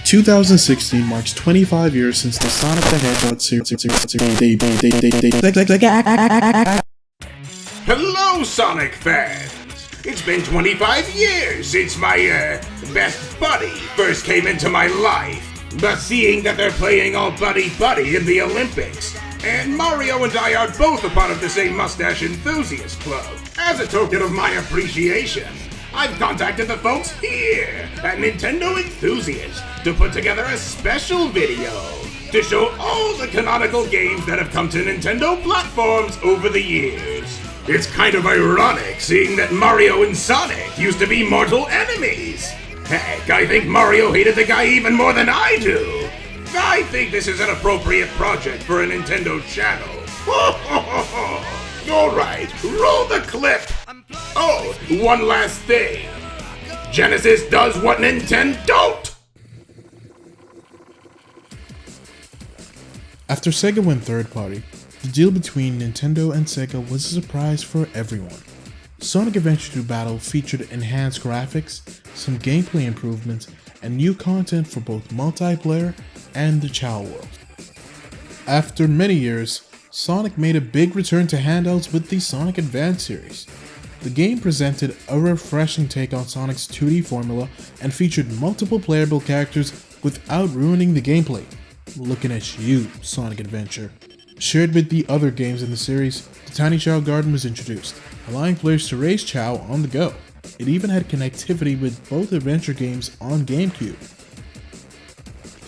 2016 marks 25 years since the Sonic the Hedgehog series debuted. Hello, Sonic fans! It's been 25 years since my, best buddy first came into my life. But seeing that they're playing all buddy-buddy in the Olympics, and Mario and I are both a part of the same Mustache Enthusiast Club, as a token of my appreciation, I've contacted the folks here at Nintendo Enthusiast to put together a special video to show all the canonical games that have come to Nintendo platforms over the years. It's kind of ironic seeing that Mario and Sonic used to be mortal enemies. Heck, I think Mario hated the guy even more than I do. I think this is an appropriate project for a Nintendo channel. Alright, roll the clip. Oh, one last thing. Genesis does what Nintendo don't! After Sega went third party, the deal between Nintendo and Sega was a surprise for everyone. Sonic Adventure 2 Battle featured enhanced graphics, some gameplay improvements, and new content for both multiplayer and the Chao world. After many years, Sonic made a big return to handhelds with the Sonic Advance series. The game presented a refreshing take on Sonic's 2D formula and featured multiple playable characters without ruining the gameplay. Looking at you, Sonic Adventure. Shared with the other games in the series, the Tiny Chao Garden was introduced, allowing players to raise Chao on the go. It even had connectivity with both adventure games on GameCube.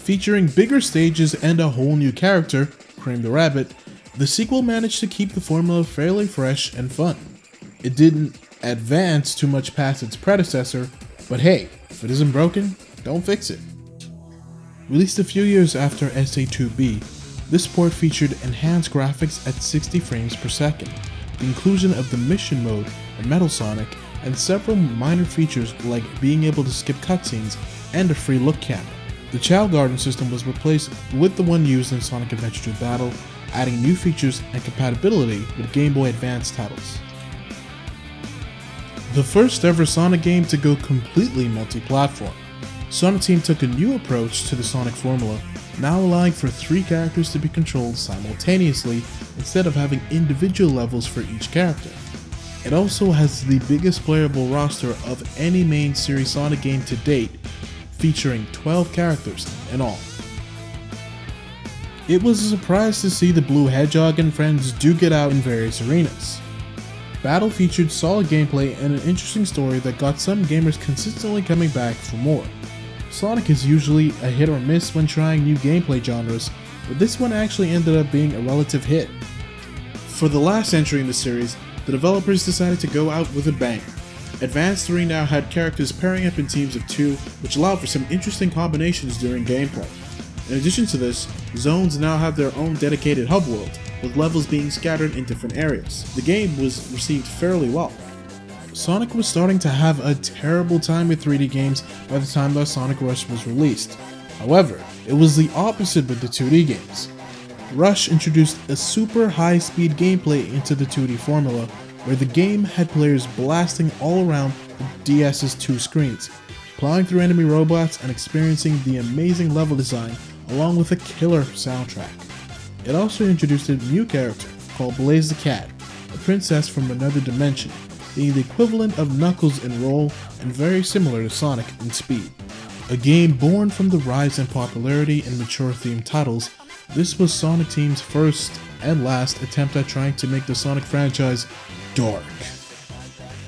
Featuring bigger stages and a whole new character, Cream the Rabbit, the sequel managed to keep the formula fairly fresh and fun. It didn't advance too much past its predecessor, but hey, if it isn't broken, don't fix it. Released a few years after SA2B, this port featured enhanced graphics at 60 frames per second, the inclusion of the mission mode in Metal Sonic, and several minor features like being able to skip cutscenes and a free look camera. The Chao Garden system was replaced with the one used in Sonic Adventure 2 Battle, adding new features and compatibility with Game Boy Advance titles. The first ever Sonic game to go completely multi-platform, Sonic Team took a new approach to the Sonic formula, now allowing for 3 characters to be controlled simultaneously instead of having individual levels for each character. It also has the biggest playable roster of any main series Sonic game to date, featuring 12 characters in all. It was a surprise to see the Blue Hedgehog and friends duke it out in various arenas. Battle featured solid gameplay and an interesting story that got some gamers consistently coming back for more. Sonic is usually a hit or miss when trying new gameplay genres, but this one actually ended up being a relative hit. For the last entry in the series, the developers decided to go out with a bang. Advance 3 now had characters pairing up in teams of 2, which allowed for some interesting combinations during gameplay. In addition to this, zones now have their own dedicated hub world, with levels being scattered in different areas. The game was received fairly well. Sonic was starting to have a terrible time with 3D games by the time that Sonic Rush was released. However, it was the opposite with the 2D games. Rush introduced a super high-speed gameplay into the 2D formula, where the game had players blasting all around the DS's 2 screens, plowing through enemy robots and experiencing the amazing level design along with a killer soundtrack. It also introduced a new character called Blaze the Cat, a princess from another dimension, being the equivalent of Knuckles in role and very similar to Sonic in speed. A game born from the rise in popularity in mature themed titles, this was Sonic Team's first and last attempt at trying to make the Sonic franchise dark.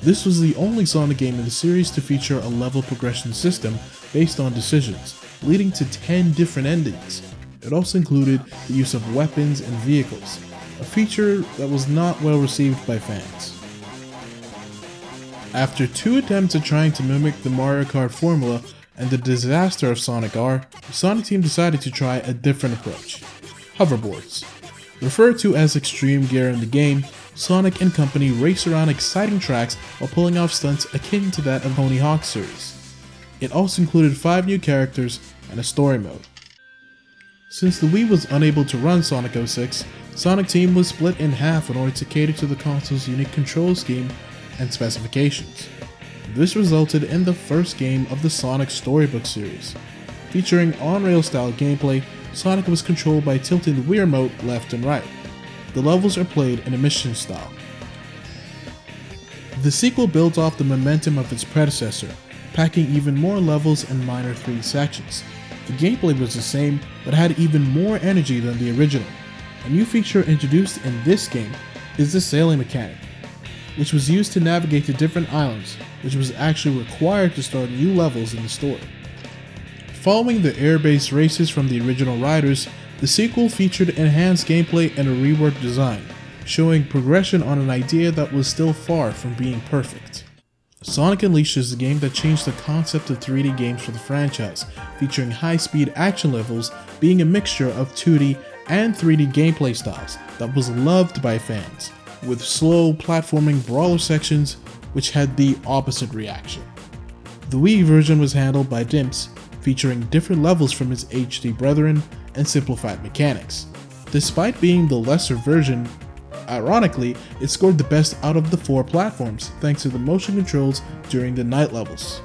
This was the only Sonic game in the series to feature a level progression system based on decisions, leading to 10 different endings. It also included the use of weapons and vehicles, a feature that was not well received by fans. After 2 attempts at trying to mimic the Mario Kart formula and the disaster of Sonic R, the Sonic Team decided to try a different approach. Hoverboards. Referred to as extreme gear in the game, Sonic and company race around exciting tracks while pulling off stunts akin to that of Tony Hawk's series. It also included 5 new characters and a story mode. Since the Wii was unable to run Sonic 06, Sonic Team was split in half in order to cater to the console's unique control scheme and specifications. This resulted in the first game of the Sonic Storybook series. Featuring on-rail style gameplay, Sonic was controlled by tilting the Wii remote left and right. The levels are played in a mission style. The sequel builds off the momentum of its predecessor, packing even more levels and minor 3D sections. The gameplay was the same, but had even more energy than the original. A new feature introduced in this game is the sailing mechanic, which was used to navigate to different islands, which was actually required to start new levels in the story. Following the air-based races from the original riders, the sequel featured enhanced gameplay and a reworked design, showing progression on an idea that was still far from being perfect. Sonic Unleashed is a game that changed the concept of 3D games for the franchise, featuring high-speed action levels being a mixture of 2D and 3D gameplay styles that was loved by fans, with slow platforming brawler sections which had the opposite reaction. The Wii version was handled by Dimps, featuring different levels from its HD brethren and simplified mechanics. Despite being the lesser version, ironically, it scored the best out of the 4 platforms thanks to the motion controls during the night levels.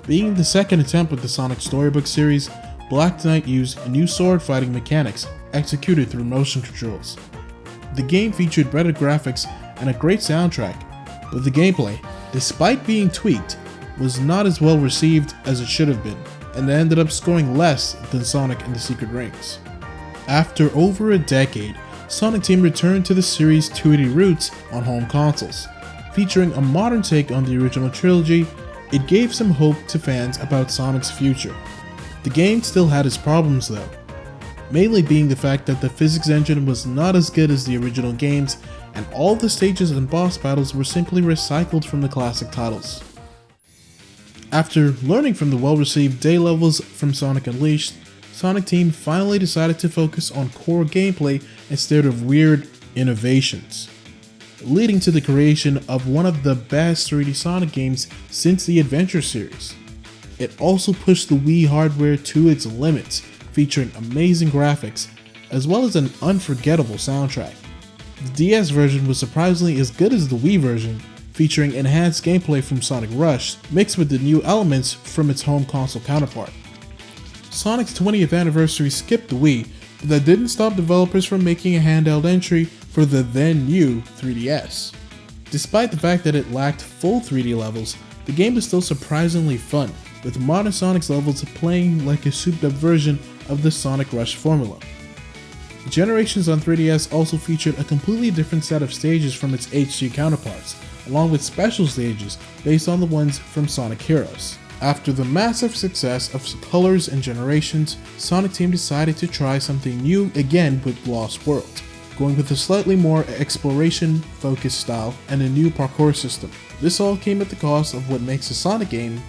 Being the second attempt with the Sonic Storybook series, Black Knight used new sword fighting mechanics executed through motion controls. The game featured better graphics and a great soundtrack, but the gameplay, despite being tweaked, was not as well received as it should have been, and ended up scoring less than Sonic and the Secret Rings. After over a decade, Sonic Team returned to the series' 2D roots on home consoles. Featuring a modern take on the original trilogy, it gave some hope to fans about Sonic's future. The game still had its problems though, mainly being the fact that the physics engine was not as good as the original games, and all the stages and boss battles were simply recycled from the classic titles. After learning from the well-received day levels from Sonic Unleashed, Sonic Team finally decided to focus on core gameplay instead of weird innovations, leading to the creation of one of the best 3D Sonic games since the Adventure series. It also pushed the Wii hardware to its limits, featuring amazing graphics, as well as an unforgettable soundtrack. The DS version was surprisingly as good as the Wii version, featuring enhanced gameplay from Sonic Rush, mixed with the new elements from its home console counterpart. Sonic's 20th anniversary skipped the Wii, but that didn't stop developers from making a handheld entry for the then new 3DS. Despite the fact that it lacked full 3D levels, the game was still surprisingly fun, with modern Sonic's levels playing like a souped-up version of the Sonic Rush formula. Generations on 3DS also featured a completely different set of stages from its HD counterparts, along with special stages based on the ones from Sonic Heroes. After the massive success of Colors and Generations, Sonic Team decided to try something new again with Lost World, going with a slightly more exploration-focused style and a new parkour system. This all came at the cost of what makes a Sonic game,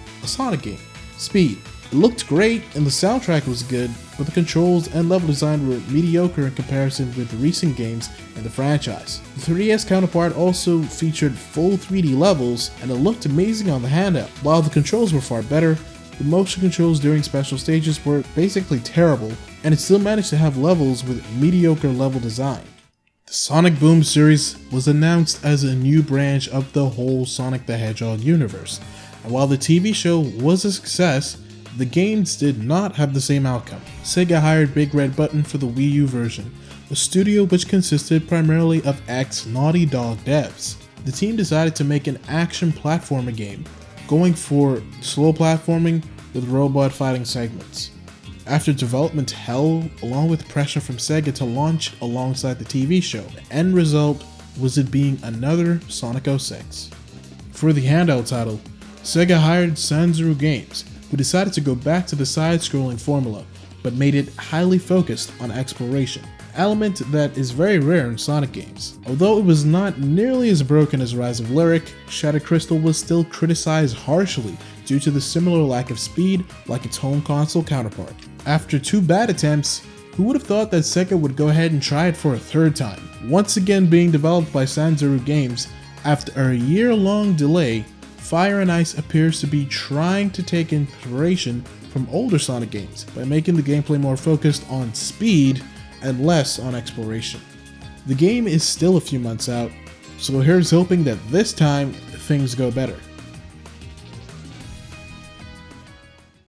speed. It looked great and the soundtrack was good, but the controls and level design were mediocre in comparison with recent games in the franchise. The 3DS counterpart also featured full 3D levels and it looked amazing on the handheld. While the controls were far better, the motion controls during special stages were basically terrible, and it still managed to have levels with mediocre level design. The Sonic Boom series was announced as a new branch of the whole Sonic the Hedgehog universe, and while the TV show was a success, the games did not have the same outcome. Sega hired Big Red Button for the Wii U version, a studio which consisted primarily of ex-Naughty Dog devs. The team decided to make an action platformer game, going for slow platforming with robot fighting segments. After development hell, along with pressure from Sega to launch alongside the TV show, the end result was it being another Sonic 06. For the handheld title, Sega hired Sanzuru Games, who decided to go back to the side-scrolling formula, but made it highly focused on exploration, an element that is very rare in Sonic games. Although it was not nearly as broken as Rise of Lyric, Shattered Crystal was still criticized harshly due to the similar lack of speed like its home console counterpart. After 2 bad attempts, who would have thought that Sega would go ahead and try it for a 3rd time? Once again being developed by Sanzuru Games, after a year-long delay, Fire and Ice appears to be trying to take inspiration from older Sonic games by making the gameplay more focused on speed and less on exploration. The game is still a few months out, so here's hoping that this time things go better.